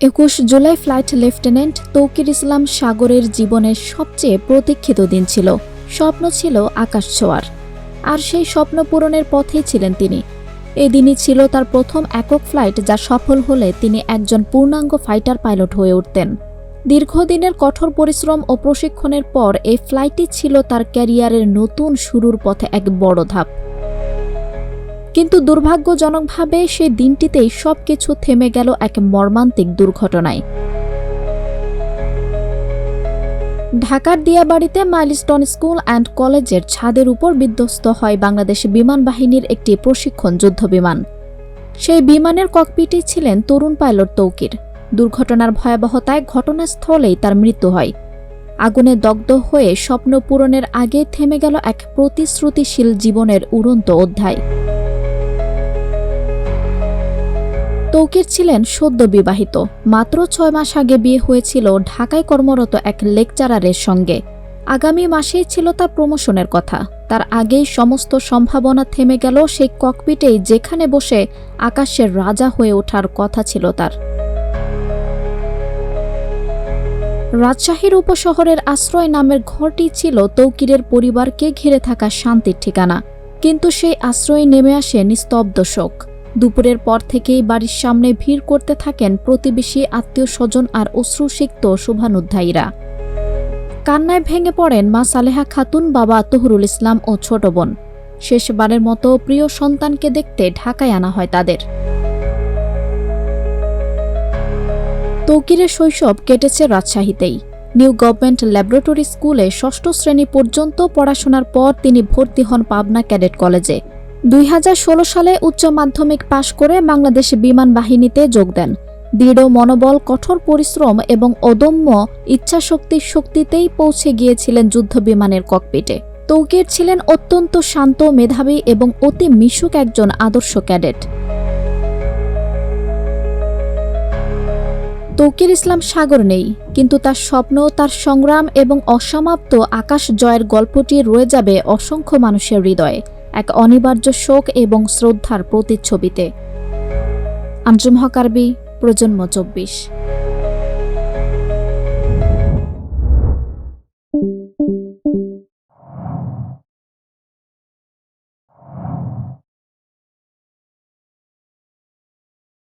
21 July flight lieutenant Tauqir ইসলাম সাগরের জীবনের সবচেয়ে প্রতীক্ষিত দিন ছিল। স্বপ্ন ছিল আকাশ ছোঁয়ার, আর সেই স্বপ্ন পূরণের পথেই ছিলেন তিনি। এদিনই ছিল তার প্রথম একক ফ্লাইট, যা সফল হলে তিনি একজন পূর্ণাঙ্গ ফাইটার পাইলট হয়ে উঠতেন। দীর্ঘদিনের কঠোর পরিশ্রম ও প্রশিক্ষণের পর এই ফ্লাইটই ছিল তার ক্যারিয়ারের নতুন শুরুর পথে এক বড় ধাপ। কিন্তু দুর্ভাগ্যজনকভাবে সেই দিনটিতেই সবকিছু থেমে গেল এক মর্মান্তিক দুর্ঘটনায়। ঢাকার দিয়াবাড়িতে মাইলস্টোন স্কুল অ্যান্ড কলেজের ছাদের উপর বিধ্বস্ত হয় বাংলাদেশ বিমান বাহিনীর একটি প্রশিক্ষণ যুদ্ধবিমান। সেই বিমানের ককপিটেই ছিলেন তরুণ পাইলট তৌকির। দুর্ঘটনার ভয়াবহতায় ঘটনাস্থলেই তার মৃত্যু হয়। আগুনে দগ্ধ হয়ে স্বপ্ন পূরণের আগে থেমে গেল এক প্রতিশ্রুতিশীল জীবনের উড়ন্ত অধ্যায়। তৌকির ছিলেন সদ্য বিবাহিত। মাত্র 6 মাস আগে বিয়ে হয়েছিল ঢাকায় কর্মরত এক লেকচারারের সঙ্গে। আগামী মাসেই ছিল তার প্রমোশনের কথা। তার আগেই সমস্ত সম্ভাবনা থেমে গেল সেই ককপিটেই, যেখানে বসে আকাশের রাজা হয়ে ওঠার কথা ছিল তার। রাজশাহীর উপশহরের আশ্রয় নামের ঘরটি ছিল তৌকিরের পরিবারকে ঘিরে থাকা শান্তির ঠিকানা। কিন্তু সেই আশ্রয়ে নেমে আসে নিস্তব্ধ শোক। দুপুরের পর থেকেই বাড়ির সামনে ভিড় করতে থাকেন প্রতিবেশী, আত্মীয় স্বজন আর অশ্রুসিক্ত শুভানুধ্যায়ীরা। কান্নায় ভেঙে পড়েন মা সালেহা খাতুন, বাবা তহুরুল ইসলাম ও ছোট বোন। শেষবারের মতো প্রিয় সন্তানকে দেখতে ঢাকায় আনা হয় তাদের। তৌকিরের শৈশব কেটেছে রাজশাহীতেই। নিউ গভর্নমেন্ট ল্যাবরেটরি স্কুলে 6ষ্ঠ শ্রেণী পর্যন্ত পড়াশোনার পর তিনি ভর্তি হন পাবনা ক্যাডেট কলেজে। 2016 সালে উচ্চ মাধ্যমিক পাশ করে বাংলাদেশ বিমান বাহিনীতে যোগ দেন। দৃঢ় মনোবল, কঠোর পরিশ্রম এবং অদম্য ইচ্ছাশক্তির শক্তিতেই পৌঁছে গিয়েছিলেন যুদ্ধবিমানের ককপিটে। তৌকির ছিলেন অত্যন্ত শান্ত, মেধাবী এবং অতি মিশুক একজন আদর্শ ক্যাডেট। তৌকির ইসলাম সাগর নেই, কিন্তু তার স্বপ্ন, তার সংগ্রাম এবং অসমাপ্ত আকাশ জয়ের গল্পটি রয়ে যাবে অসংখ্য মানুষের হৃদয়ে, এক অনিবার্য শোক এবং শ্রদ্ধার প্রতিচ্ছবিতে। আঞ্জুম হক আরবি, প্রজন্ম 24।